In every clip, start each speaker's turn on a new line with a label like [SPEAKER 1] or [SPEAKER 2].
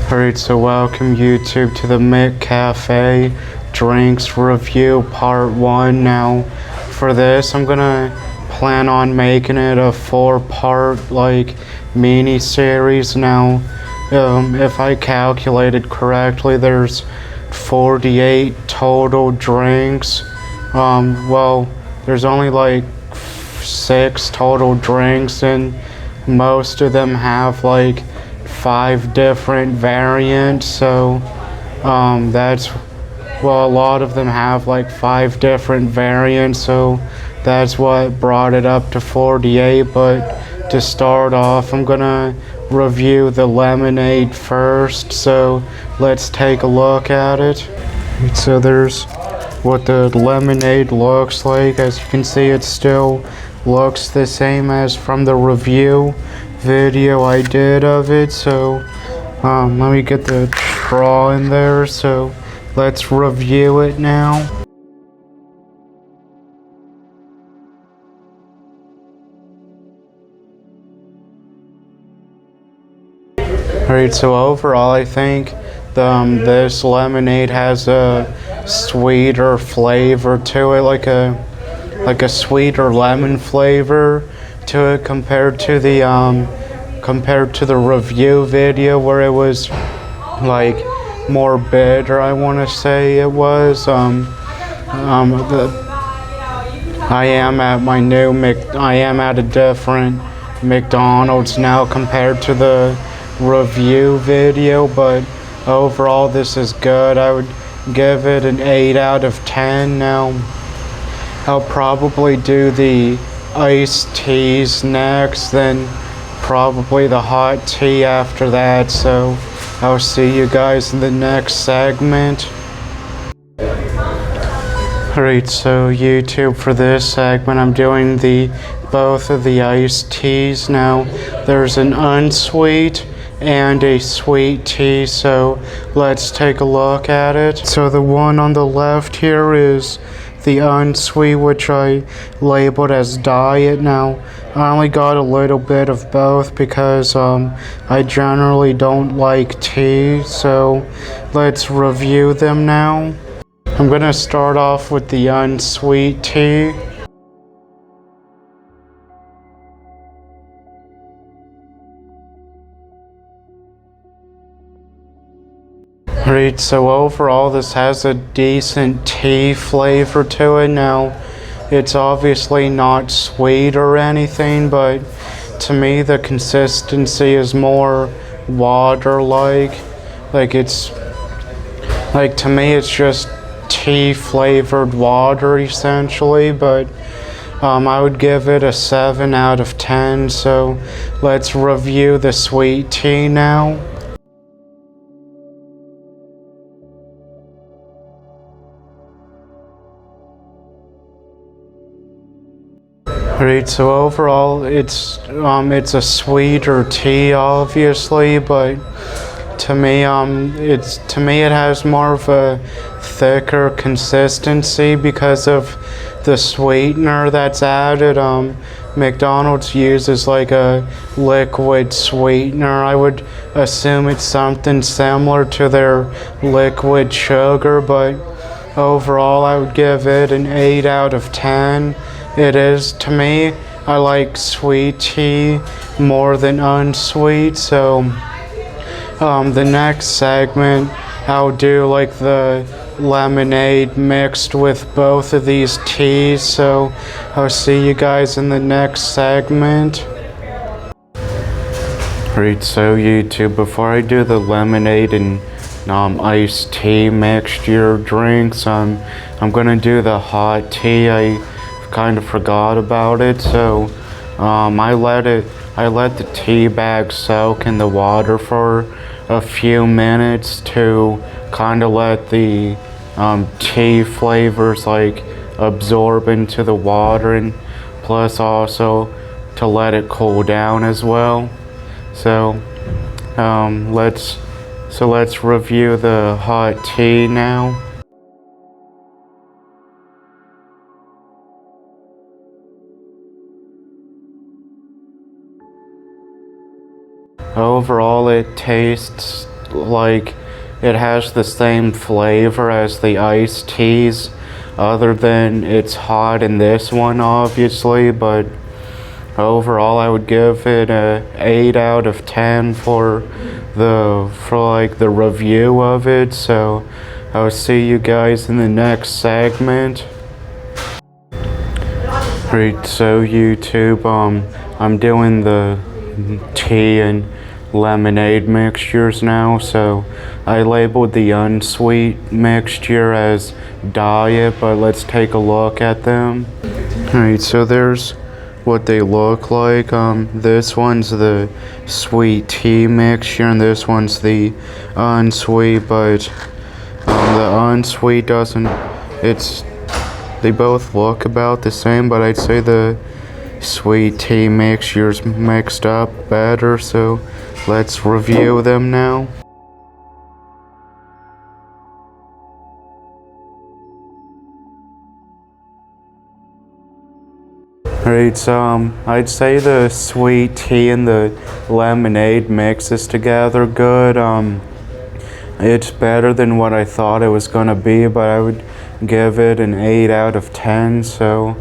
[SPEAKER 1] Alright, so welcome YouTube to the McCafé drinks review part 1. Now for this I'm gonna plan on making it a 4-part mini series. Now if I calculated correctly, there's 48 total drinks. Well, there's only 6 total drinks, and most of them have 5 different variants. So a lot of them have 5 different variants, so that's what brought it up to 48. But to start off, I'm gonna review the lemonade first, so let's take a look at it. So there's what the lemonade looks like. As you can see, it still looks the same as from the review video I did of it. So let me get the straw in there, so let's review it now. Alright, so overall I think this lemonade has a sweeter flavor to it, like a sweeter lemon flavor to it compared to the review video, where it was more bitter, I want to say it was. I am at a different McDonald's now compared to the review video, but overall this is good. I would give it an 8 out of 10. Now I'll probably do the iced teas next, then probably the hot tea after that. So I'll see you guys in the next segment. Alright, so YouTube, for this segment I'm doing both of the iced teas. Now there's an unsweet and a sweet tea, so let's take a look at it. So the one on the left here is the unsweet, which I labeled as diet. Now I only got a little bit of both because I generally don't like tea, so let's review them now. I'm gonna start off with the unsweet tea. Alright, so overall this has a decent tea flavor to it. Now it's obviously not sweet or anything, but to me the consistency is more water-like. To me it's just tea flavored water essentially. But I would give it a 7 out of 10. So let's review the sweet tea now. Alright, so overall it's a sweeter tea obviously, but to me it has more of a thicker consistency because of the sweetener that's added. McDonald's uses a liquid sweetener. I would assume it's something similar to their liquid sugar, but overall I would give it an 8 out of 10. It is, to me, I like sweet tea more than unsweet. So the next segment I'll do the lemonade mixed with both of these teas. So I'll see you guys in the next segment. Alright, so YouTube, before I do the lemonade and iced tea mixture drinks, I'm gonna do the hot tea. I kind of forgot about it, so I let the tea bag soak in the water for a few minutes to kind of let the tea flavors absorb into the water, and plus also to let it cool down as well. So let's review the hot tea now. Overall, it tastes like it has the same flavor as the iced teas, other than it's hot in this one, obviously. But overall, I would give it a 8 out of 10 for the review of it. So I'll see you guys in the next segment. Alright, so YouTube, I'm doing the tea and lemonade mixtures now. So I labeled the unsweet mixture as diet, but let's take a look at them. Alright, so there's what they look like. This one's the sweet tea mixture, and this one's the unsweet, but the unsweet doesn't, they both look about the same, but I'd say the sweet tea mixture's mixed up better, so let's review them now. Alright, so I'd say the sweet tea and the lemonade mixes together good. It's better than what I thought it was gonna be, but I would give it an 8 out of 10. So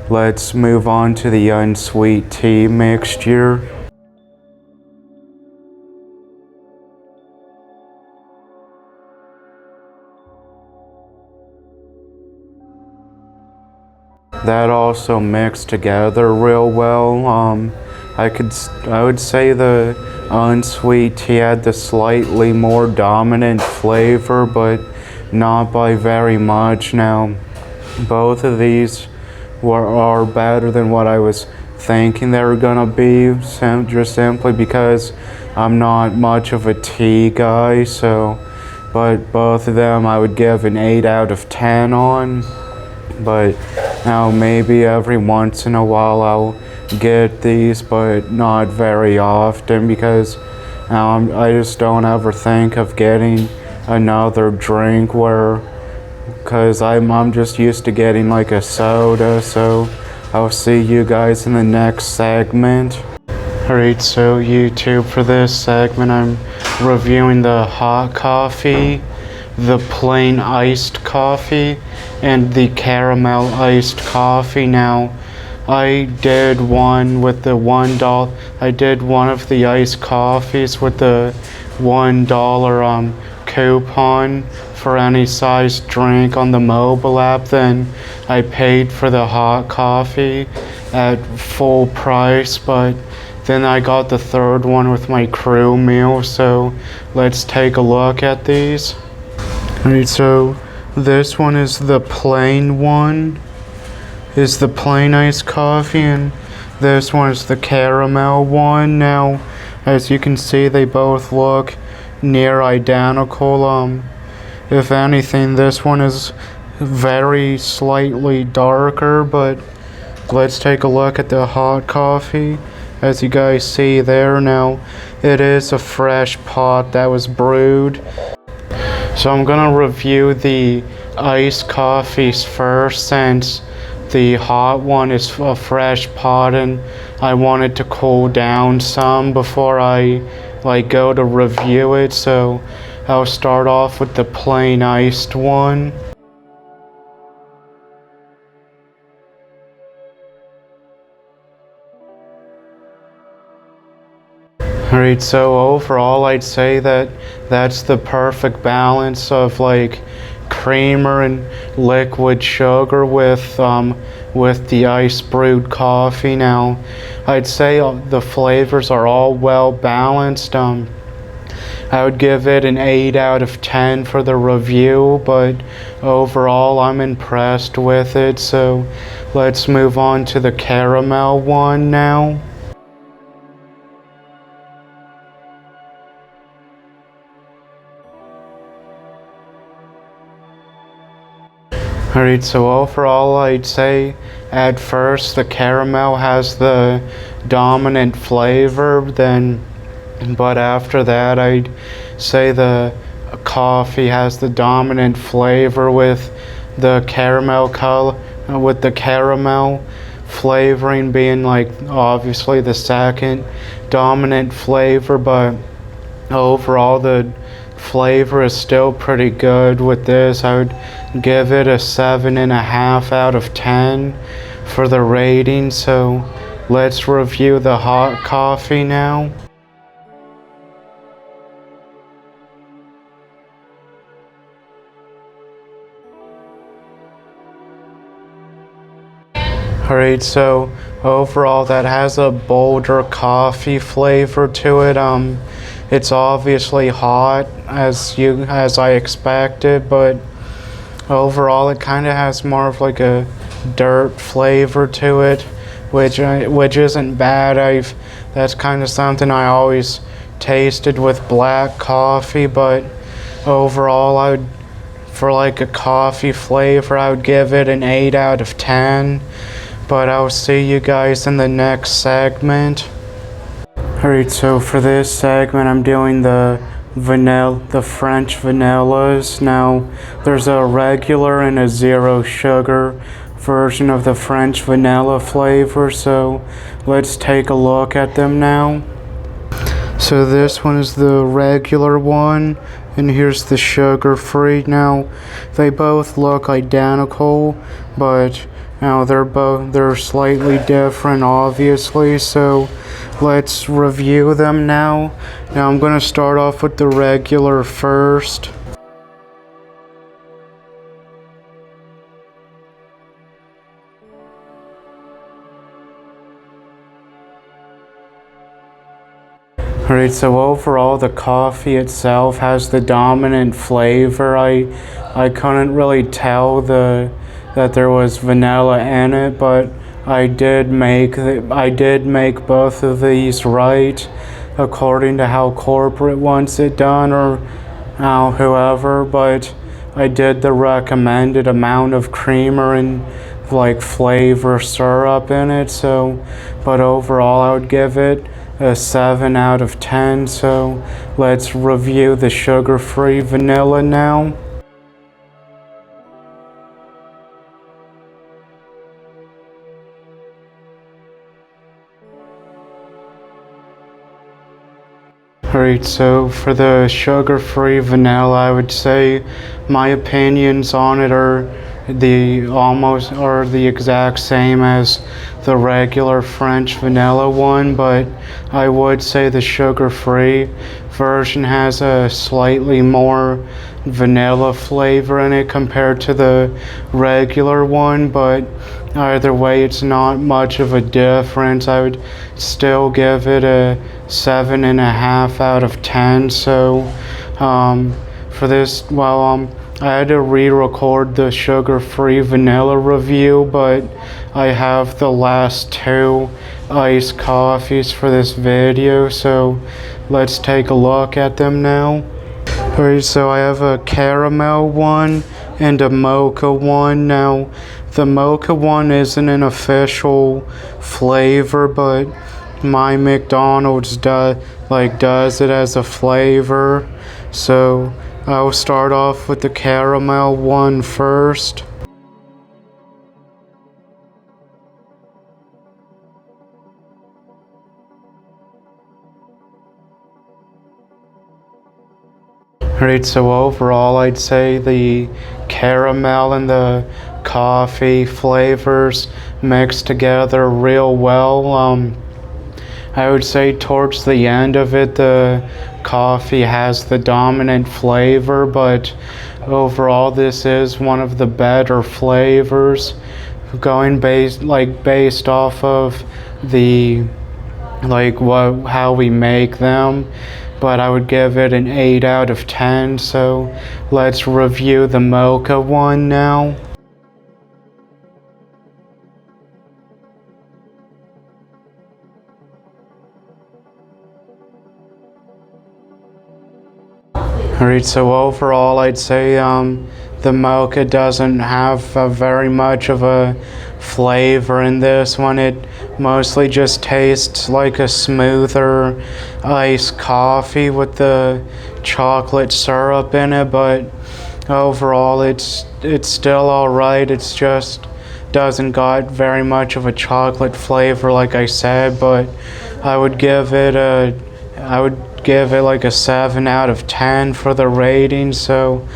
[SPEAKER 1] let's move on to the unsweet tea mixture. That also mixed together real well. I would say the unsweet tea had the slightly more dominant flavor, but not by very much. Now, both of these are better than what I was thinking they were gonna be, just simply because I'm not much of a tea guy. So, but both of them I would give an 8 out of 10 on. But now maybe every once in a while I'll get these, but not very often, because I just don't ever think of getting another drink because I'm just used to getting like a soda. So I'll see you guys in the next segment. Alright, so YouTube, for this segment I'm reviewing the hot coffee, the plain iced coffee, and the caramel iced coffee. Now, I did one with the $1. I did one of the iced coffees with the $1 coupon for any size drink on the mobile app. Then I paid for the hot coffee at full price, but then I got the third one with my crew meal. So let's take a look at these. Alright, so this one is the plain one, is the plain iced coffee, and this one is the caramel one. Now, as you can see, they both look near identical. If anything, this one is very slightly darker, but let's take a look at the hot coffee. As you guys see there, now it is a fresh pot that was brewed. So I'm gonna review the iced coffees first, since the hot one is a fresh pot and I want it to cool down some before I go to review it. So I'll start off with the plain iced one. Alright, so overall I'd say that's the perfect balance of creamer and liquid sugar with the ice brewed coffee. Now, I'd say the flavors are all well balanced. I would give it an 8 out of 10 for the review, but overall I'm impressed with it. So let's move on to the caramel one now. Alright, so overall I'd say at first the caramel has the dominant flavor, but after that I'd say the coffee has the dominant flavor with the caramel flavoring being obviously the second dominant flavor. But overall flavor is still pretty good with this. I would give it a 7.5 out of 10 for the rating. So let's review the hot coffee now. Alright, so overall that has a bolder coffee flavor to it. It's obviously hot as I expected, but overall it kind of has more of like a dirt flavor to it, which isn't bad. That's kind of something I always tasted with black coffee, but overall for like a coffee flavor, I would give it an 8 out of 10. But I'll see you guys in the next segment. Alright, so for this segment I'm doing the French vanillas. Now there's a regular and a 0 sugar version of the French vanilla flavor, so let's take a look at them now. So this one is the regular one, and here's the sugar-free. Now they both look identical, but now they're slightly different, obviously, so let's review them now. Now I'm going to start off with the regular first. Alright, so overall the coffee itself has the dominant flavor. I couldn't really tell that there was vanilla in it, but I did make both of these right according to how corporate wants it done, or whoever, but I did the recommended amount of creamer and like flavor syrup in it. So but overall I would give it a 7 out of 10. So let's review the sugar-free vanilla now. Alright, so for the sugar-free vanilla, I would say my opinions on it are the exact same as the regular French vanilla one, but I would say the sugar-free version has a slightly more vanilla flavor in it compared to the regular one, but either way it's not much of a difference. I would still give it a 7.5 out of 10. So for this, I had to re-record the sugar-free vanilla review, but I have the last 2 iced coffees for this video, so let's take a look at them now. Alright, so I have a caramel one and a mocha one. Now the mocha one isn't an official flavor, but my McDonald's does it as a flavor. So I'll start off with the caramel one first. Alright, so overall I'd say the caramel and the coffee flavors mix together real well. I would say towards the end of it the coffee has the dominant flavor, but overall this is one of the better flavors going based off of the how we make them. But I would give it an 8 out of 10. So let's review the mocha one now. Alright, so overall I'd say the mocha doesn't have very much of a flavor in this one. It mostly just tastes like a smoother iced coffee with the chocolate syrup in it, but overall it's still alright. It's just doesn't got very much of a chocolate flavor like I said, but I would give it like a 7 out of 10 for the rating. So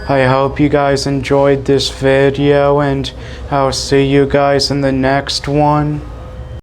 [SPEAKER 1] I hope you guys enjoyed this video, and I'll see you guys in the next one.